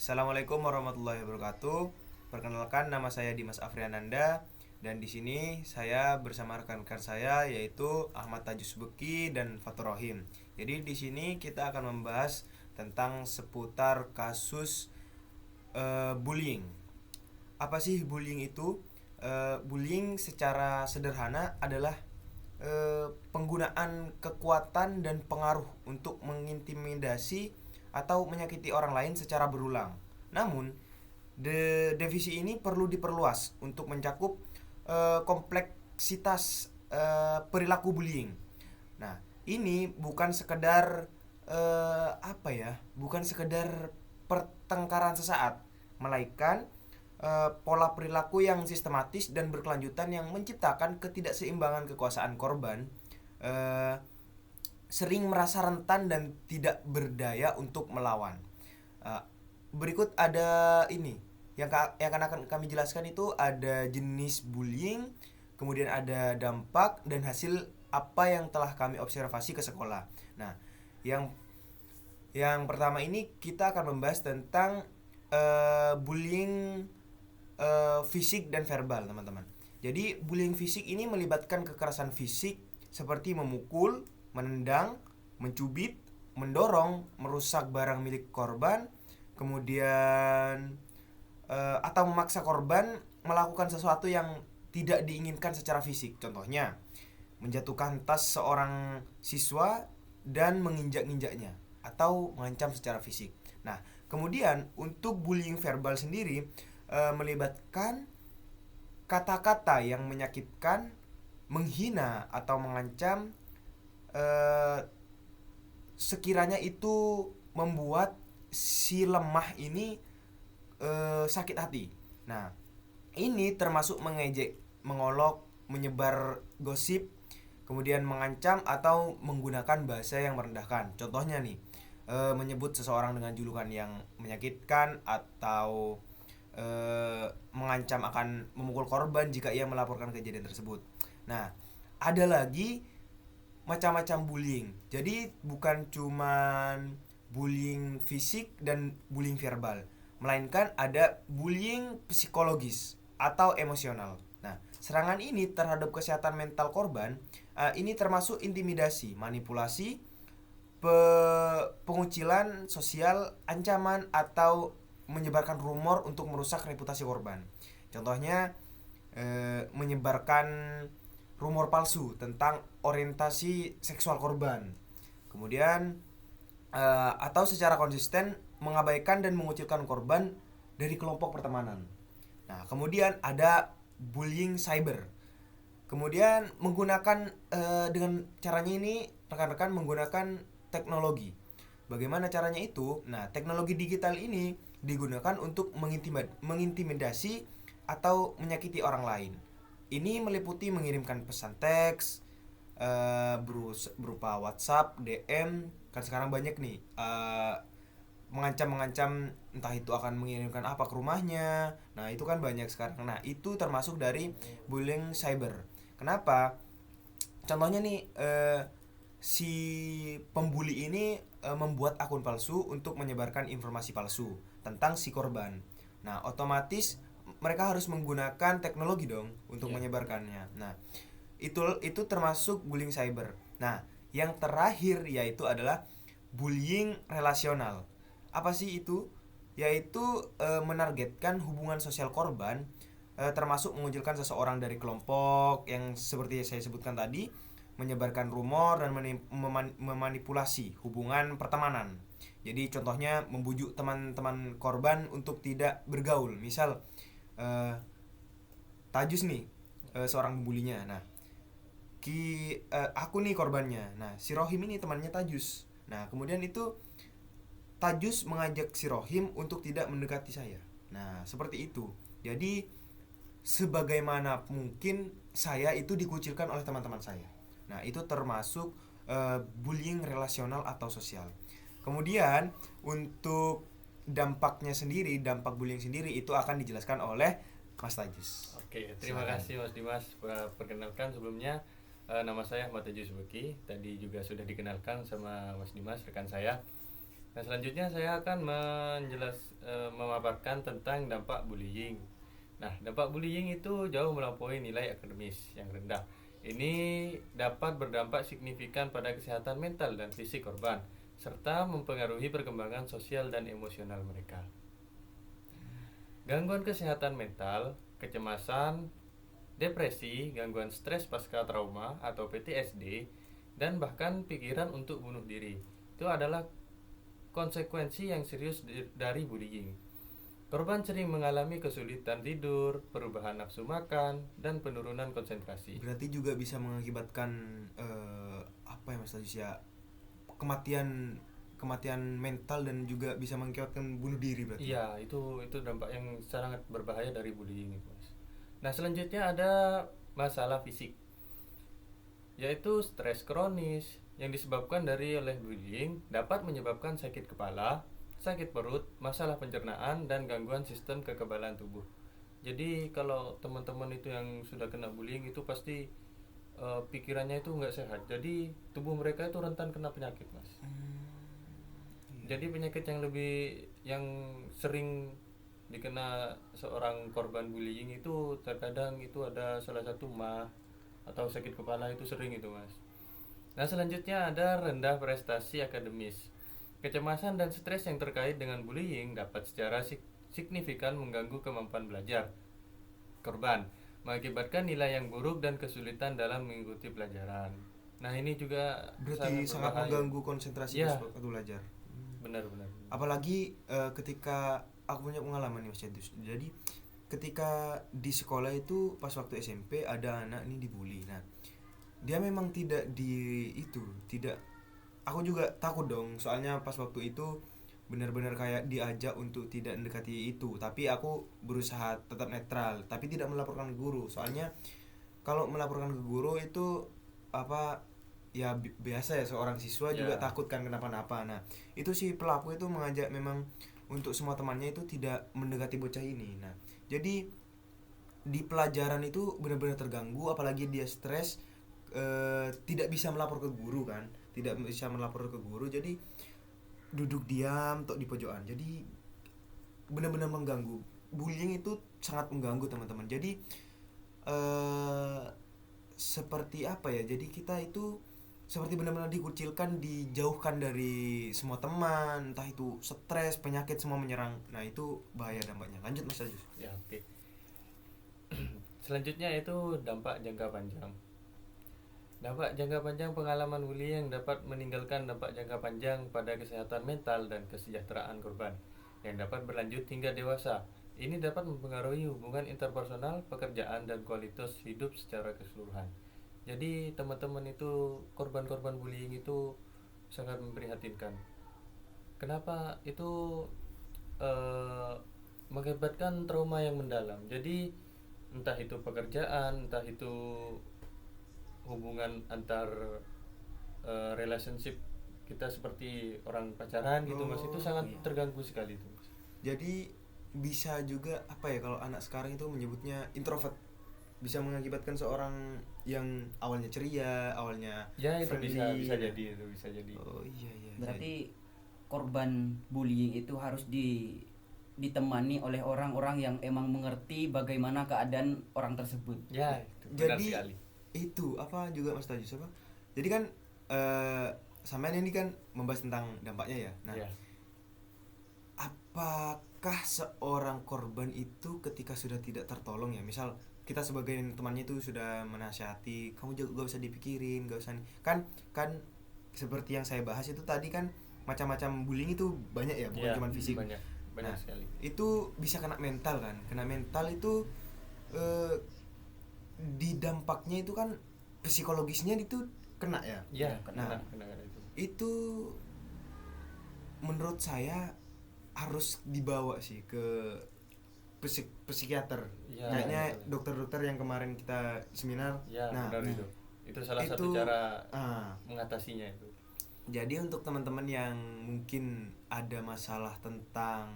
Assalamualaikum warahmatullahi wabarakatuh. Perkenalkan, nama saya Dimas Afriananda dan di sini saya bersama rekan-rekan saya yaitu Ahmad Tajus Beki dan Fatur Rohim. Jadi di sini kita akan membahas tentang seputar kasus bullying. Apa sih bullying itu? Bullying secara sederhana adalah penggunaan kekuatan dan pengaruh untuk mengintimidasi atau menyakiti orang lain secara berulang. Namun, divisi ini perlu diperluas untuk mencakup kompleksitas perilaku bullying. Nah, ini bukan sekedar bukan sekedar pertengkaran sesaat, melainkan pola perilaku yang sistematis dan berkelanjutan yang menciptakan ketidakseimbangan kekuasaan korban, eh, sering merasa rentan dan tidak berdaya untuk melawan. Uh, Berikut ada ini yang akan kami jelaskan. Itu ada jenis bullying, kemudian ada dampak dan hasil apa yang telah kami observasi ke sekolah. Nah, yang yang pertama ini kita akan membahas tentang bullying fisik dan verbal, teman-teman. Jadi bullying fisik ini melibatkan kekerasan fisik seperti memukul, menendang, mencubit, mendorong, merusak barang milik korban, kemudian atau memaksa korban melakukan sesuatu yang tidak diinginkan secara fisik. Contohnya, menjatuhkan tas seorang siswa dan menginjak-injaknya atau mengancam secara fisik. Nah, kemudian untuk bullying verbal sendiri melibatkan kata-kata yang menyakitkan, menghina atau mengancam, eh, sekiranya itu membuat si lemah ini sakit hati. Nah, ini termasuk mengejek, mengolok, menyebar gosip, kemudian mengancam atau menggunakan bahasa yang merendahkan. Contohnya nih, menyebut seseorang dengan julukan yang menyakitkan atau mengancam akan memukul korban jika ia melaporkan kejadian tersebut. Nah, ada lagi macam-macam bullying. Jadi bukan cuman bullying fisik dan bullying verbal, melainkan ada bullying psikologis atau emosional. Nah, serangan ini terhadap kesehatan mental korban ini termasuk intimidasi, manipulasi, pengucilan sosial, ancaman atau menyebarkan rumor untuk merusak reputasi korban. Contohnya menyebarkan rumor palsu tentang orientasi seksual korban. Kemudian atau secara konsisten mengabaikan dan mengucilkan korban dari kelompok pertemanan. Nah, kemudian ada bullying cyber. Kemudian menggunakan dengan caranya ini rekan-rekan menggunakan teknologi. Bagaimana caranya itu? Nah, teknologi digital ini digunakan untuk mengintimidasi atau menyakiti orang lain. Ini meliputi mengirimkan pesan teks berupa WhatsApp, DM, kan sekarang banyak nih mengancam-mengancam, entah itu akan mengirimkan apa ke rumahnya. Nah, itu kan banyak sekarang. Nah, itu termasuk dari bullying cyber. Kenapa? Contohnya nih, si pembuli ini membuat akun palsu untuk menyebarkan informasi palsu tentang si korban. Nah, otomatis mereka harus menggunakan teknologi dong untuk menyebarkannya. Nah, itu termasuk bullying cyber. Nah, yang terakhir yaitu adalah bullying relasional. Apa sih itu? Yaitu menargetkan hubungan sosial korban, termasuk mengucilkan seseorang dari kelompok yang seperti saya sebutkan tadi, menyebarkan rumor dan memanipulasi hubungan pertemanan. Jadi contohnya membujuk teman-teman korban untuk tidak bergaul. Misal Tajus nih seorang pembulinya. Nah, aku nih korbannya. Nah, si Rohim ini temannya Tajus. Nah, kemudian itu Tajus mengajak si Rohim untuk tidak mendekati saya. Nah, seperti itu. Jadi sebagaimana mungkin saya itu dikucilkan oleh teman-teman saya. Nah, itu termasuk bullying relasional atau sosial. Kemudian untuk dampak bullying sendiri itu akan dijelaskan oleh Mas Tajus. Oke, terima kasih Mas Dimas. Perkenalkan sebelumnya, nama saya Ahmad Tajus Beki. Tadi juga sudah dikenalkan sama Mas Dimas, rekan saya. Nah, selanjutnya saya akan memaparkan tentang dampak bullying. Nah, dampak bullying itu jauh melampaui nilai akademis yang rendah. Ini dapat berdampak signifikan pada kesehatan mental dan fisik korban, serta mempengaruhi perkembangan sosial dan emosional mereka. Gangguan kesehatan mental, kecemasan, depresi, gangguan stres pasca trauma atau PTSD, dan bahkan pikiran untuk bunuh diri. Itu adalah konsekuensi yang serius dari bullying. Korban sering mengalami kesulitan tidur, perubahan nafsu makan, dan penurunan konsentrasi. Berarti juga bisa mengakibatkan apa ya Mas Tajus ya, kematian kematian mental dan juga bisa mengakibatkan bunuh diri berarti. Iya, itu dampak yang sangat berbahaya dari bullying itu, Mas. Nah, selanjutnya ada masalah fisik, yaitu stres kronis yang disebabkan oleh bullying dapat menyebabkan sakit kepala, sakit perut, masalah pencernaan, dan gangguan sistem kekebalan tubuh. Jadi kalau teman-teman itu yang sudah kena bullying itu pasti pikirannya itu nggak sehat. Jadi tubuh mereka itu rentan kena penyakit, Mas. Iya. Jadi penyakit yang sering dikena seorang korban bullying itu terkadang itu ada salah satu mah atau sakit kepala itu sering itu, Mas. Nah, selanjutnya ada rendah prestasi akademis. Kecemasan dan stres yang terkait dengan bullying dapat secara signifikan mengganggu kemampuan belajar korban, mengakibatkan nilai yang buruk dan kesulitan dalam mengikuti pelajaran. Nah, ini juga Berarti sangat berbahaya. mengganggu konsentrasi Ya, pas waktu belajar. benar-benar. Apalagi ketika aku punya pengalaman nih Mas Jadus. Jadi ketika di sekolah itu pas waktu SMP ada anak nih dibully. Nah, dia memang tidak, aku juga takut dong, soalnya pas waktu itu benar-benar kayak diajak untuk tidak mendekati itu, tapi aku berusaha tetap netral tapi tidak melaporkan ke guru. Soalnya kalau melaporkan ke guru itu apa ya, biasa ya, seorang siswa juga Ya, takut kan kenapa-napa. Nah, itu si pelaku itu mengajak memang untuk semua temannya itu tidak mendekati bocah ini. Nah, jadi di pelajaran itu benar-benar terganggu, apalagi dia stres, tidak bisa melapor ke guru kan, tidak bisa melapor ke guru, jadi duduk diam atau di pojokan. Jadi benar-benar mengganggu. Bullying itu sangat mengganggu teman-teman. Jadi eh seperti apa ya, jadi kita itu seperti benar-benar dikucilkan, dijauhkan dari semua teman, entah itu stres, penyakit semua menyerang. Nah, itu bahaya dampaknya. Lanjut Mas Ajus. ya, oke. Selanjutnya itu dampak jangka panjang. Dampak jangka panjang pengalaman bullying dapat meninggalkan dampak jangka panjang pada kesehatan mental dan kesejahteraan korban yang dapat berlanjut hingga dewasa. Ini dapat mempengaruhi hubungan interpersonal, pekerjaan, dan kualitas hidup secara keseluruhan. Jadi teman-teman itu korban-korban bullying itu sangat memprihatinkan. Kenapa itu eh, mengakibatkan trauma yang mendalam. Jadi entah itu pekerjaan, entah itu hubungan antar relationship kita seperti orang pacaran gitu, Mas, itu sangat Iya. terganggu sekali itu, Mas. Jadi bisa juga apa ya, kalau anak sekarang itu menyebutnya introvert, bisa mengakibatkan seorang yang awalnya ceria, awalnya Ya, itu friendly. bisa jadi, itu bisa jadi. Oh iya iya. Berarti korban bullying itu harus ditemani oleh orang-orang yang emang mengerti bagaimana keadaan orang tersebut. Ya, itu benar Jadi sekali. itu apa juga Mas Tajus apa? Jadi kan sampean ini kan membahas tentang dampaknya ya. Nah, Ya. apakah seorang korban itu ketika sudah tidak tertolong ya, misal kita sebagai temannya itu sudah menasihati, kamu juga gak usah dipikirin, gak usah kan kan seperti yang saya bahas itu tadi kan, macam-macam bullying itu banyak ya, bukan Ya, cuma fisik. banyak Nah, sekali. itu bisa kena mental kan, kena mental itu eh, di dampaknya itu kan psikologisnya itu kena ya. Ya, Nah, kena itu. itu menurut saya harus dibawa sih ke psikiater. Ya, Kayaknya betul. dokter-dokter yang kemarin kita seminar. Ya, Nah, benar itu. Itu salah satu itu, cara ah, mengatasinya itu. jadi untuk teman-teman yang mungkin ada masalah tentang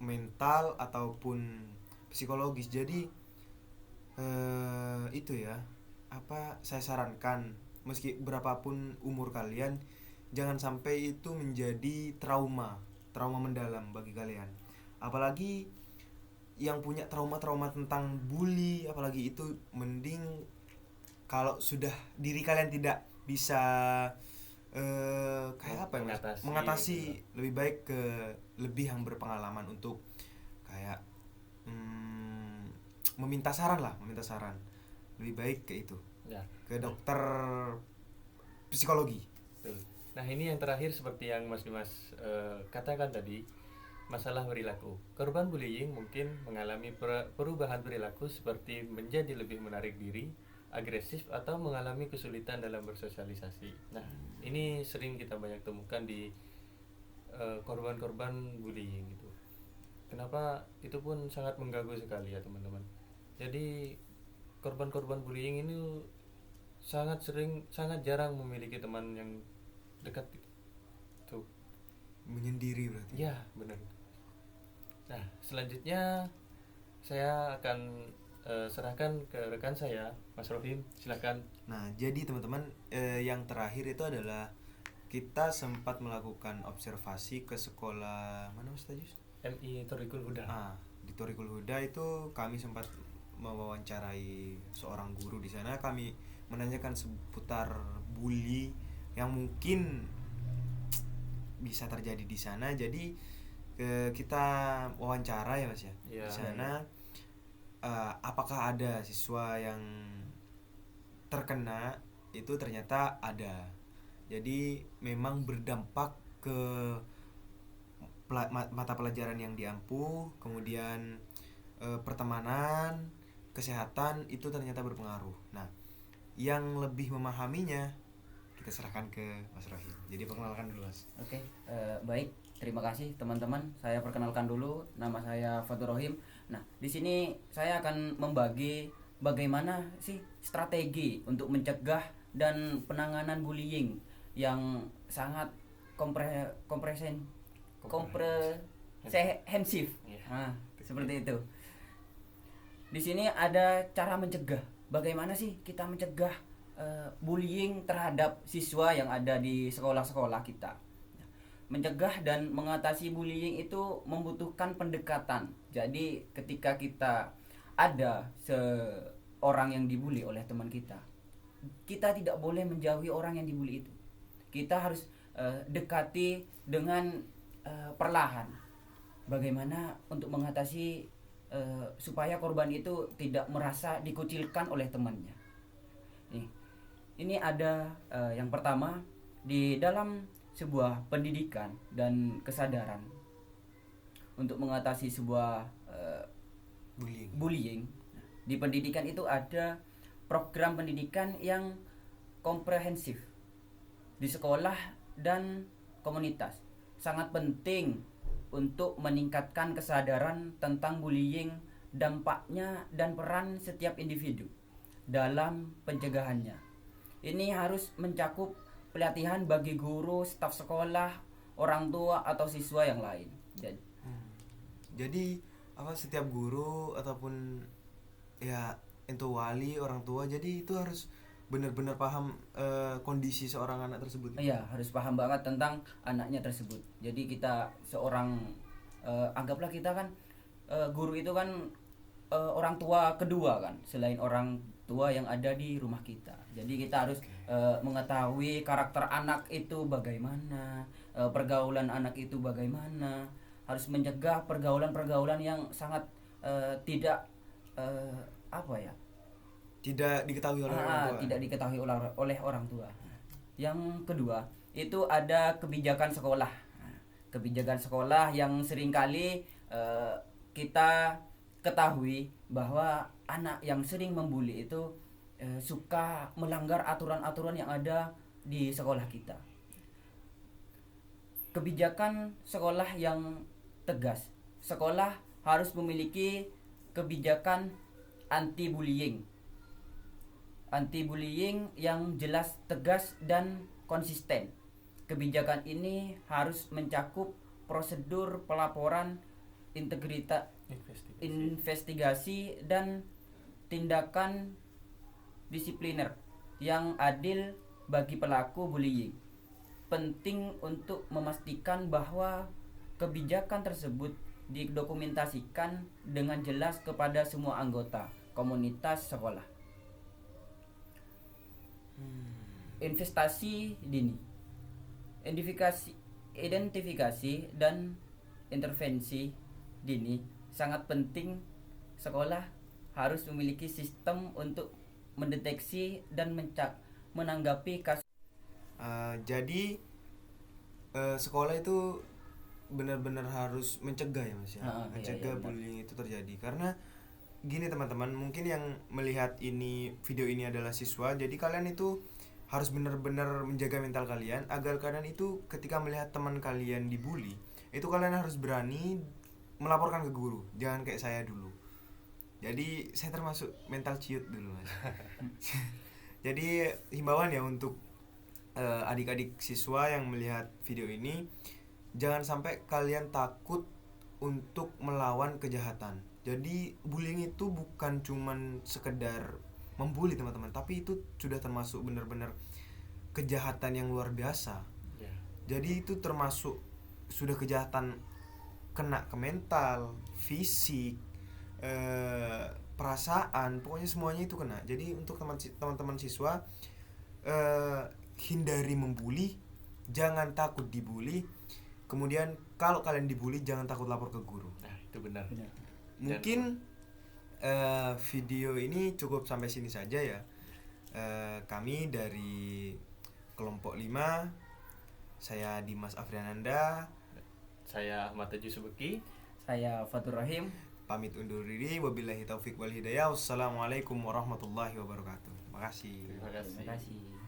mental ataupun psikologis, jadi itu ya, apa saya sarankan, meski berapapun umur kalian, jangan sampai itu menjadi trauma mendalam bagi kalian. Apalagi yang punya trauma tentang bully, apalagi itu mending kalau sudah diri kalian tidak bisa kayak apa ya Mas? Mengatasi gitu. lebih baik ke lebih yang berpengalaman untuk kayak meminta saran lebih baik ke itu, Ya, ke dokter psikologi. betul. Nah, ini yang terakhir seperti yang Mas Dimas katakan tadi, masalah perilaku. Korban bullying mungkin mengalami perubahan perilaku seperti menjadi lebih menarik diri, agresif, atau mengalami kesulitan dalam bersosialisasi. Nah, ini sering kita banyak temukan di korban-korban bullying gitu. Kenapa itu pun sangat mengganggu sekali ya teman-teman. Jadi korban-korban bullying ini sangat jarang memiliki teman yang dekat gitu. Tuh. Menyendiri berarti. Ya, benar. Nah, selanjutnya saya akan serahkan ke rekan saya, Mas Rohim. Silakan. Nah, jadi teman-teman, yang terakhir itu adalah kita sempat melakukan observasi ke sekolah mana Mas Tajus? MI Thoriqul Huda. Di Thoriqul Huda itu kami sempat mewawancarai seorang guru di sana. Kami menanyakan seputar bully yang mungkin bisa terjadi di sana. Jadi kita wawancara ya Mas ya. Ya, di sana apakah ada siswa yang terkena? Itu ternyata ada. Jadi memang berdampak ke mata pelajaran yang diampu, kemudian pertemanan, kesehatan itu ternyata berpengaruh. Nah, yang lebih memahaminya kita serahkan ke Mas Rohim. Jadi perkenalkan dulu Mas. Oke, baik. Terima kasih teman-teman. Saya perkenalkan dulu, nama saya Fatur Rohim. Nah, di sini saya akan membagi bagaimana sih strategi untuk mencegah dan penanganan bullying yang sangat komprehensif. Iya. Nah, seperti itu. Di sini ada cara mencegah. Bagaimana sih kita mencegah bullying terhadap siswa yang ada di sekolah-sekolah kita? Mencegah dan mengatasi bullying itu membutuhkan pendekatan. Jadi ketika kita ada seorang yang dibully oleh teman kita, kita tidak boleh menjauhi orang yang dibully itu. Kita harus dekati dengan perlahan. Bagaimana untuk mengatasi supaya korban itu tidak merasa dikucilkan oleh temannya. Ini ada yang pertama, di dalam sebuah pendidikan dan kesadaran untuk mengatasi sebuah bullying. Di pendidikan itu ada program pendidikan yang komprehensif di sekolah dan komunitas. Sangat penting untuk meningkatkan kesadaran tentang bullying, dampaknya dan peran setiap individu dalam pencegahannya. Ini harus mencakup pelatihan bagi guru, staf sekolah, orang tua atau siswa yang lain. Jadi setiap guru ataupun ya itu wali, orang tua, jadi itu harus benar-benar paham kondisi seorang anak tersebut. Iya, harus paham banget tentang anaknya tersebut. Jadi kita seorang anggaplah kita kan guru itu kan orang tua kedua kan, selain orang tua yang ada di rumah kita. Jadi kita harus mengetahui karakter anak itu bagaimana, pergaulan anak itu bagaimana, harus mencegah pergaulan-pergaulan yang sangat tidak tidak diketahui oleh orang tua. Tidak diketahui oleh orang tua. Yang kedua, itu ada kebijakan sekolah. Kebijakan sekolah yang seringkali kita ketahui bahwa anak yang sering membuli itu suka melanggar aturan-aturan yang ada di sekolah kita. Kebijakan sekolah yang tegas. Sekolah harus memiliki kebijakan anti-bullying. Anti-bullying yang jelas, tegas, dan konsisten. Kebijakan ini harus mencakup prosedur pelaporan, integritas, investigasi, dan tindakan disipliner yang adil bagi pelaku bullying. penting untuk memastikan bahwa kebijakan tersebut didokumentasikan dengan jelas kepada semua anggota komunitas sekolah. Investasi dini, identifikasi dan intervensi dini sangat penting. Sekolah harus memiliki sistem untuk mendeteksi dan menanggapi kasus. Jadi sekolah itu benar-benar harus mencegah ya Mas ya, mencegah iya, bullying itu terjadi. Karena gini teman-teman, mungkin yang melihat ini video ini adalah siswa, jadi kalian itu harus benar-benar menjaga mental kalian agar kalian itu ketika melihat teman kalian dibully, itu kalian harus berani melaporkan ke guru, jangan kayak saya dulu. Jadi saya termasuk mental ciut dulu Mas. Jadi himbauan ya untuk adik-adik siswa yang melihat video ini, jangan sampai kalian takut untuk melawan kejahatan. Jadi bullying itu bukan cuman sekedar membuli teman-teman, tapi itu sudah termasuk benar-benar kejahatan yang luar biasa. Jadi itu termasuk sudah kejahatan kena ke mental, fisik, perasaan, pokoknya semuanya itu kena. Jadi untuk teman-teman siswa, hindari membuli, jangan takut dibully. Kemudian kalau kalian dibully jangan takut lapor ke guru. Nah, itu benar. Mungkin video ini cukup sampai sini saja ya. Kami dari kelompok 5, saya Dimas Afriananda, Saya Ahmad Teju Subeki. Saya Fatur Rahim. pamit undur diri. Wabillahi taufik wal hidayah. Wassalamualaikum warahmatullahi wabarakatuh. Terima kasih. Terima kasih. Terima kasih.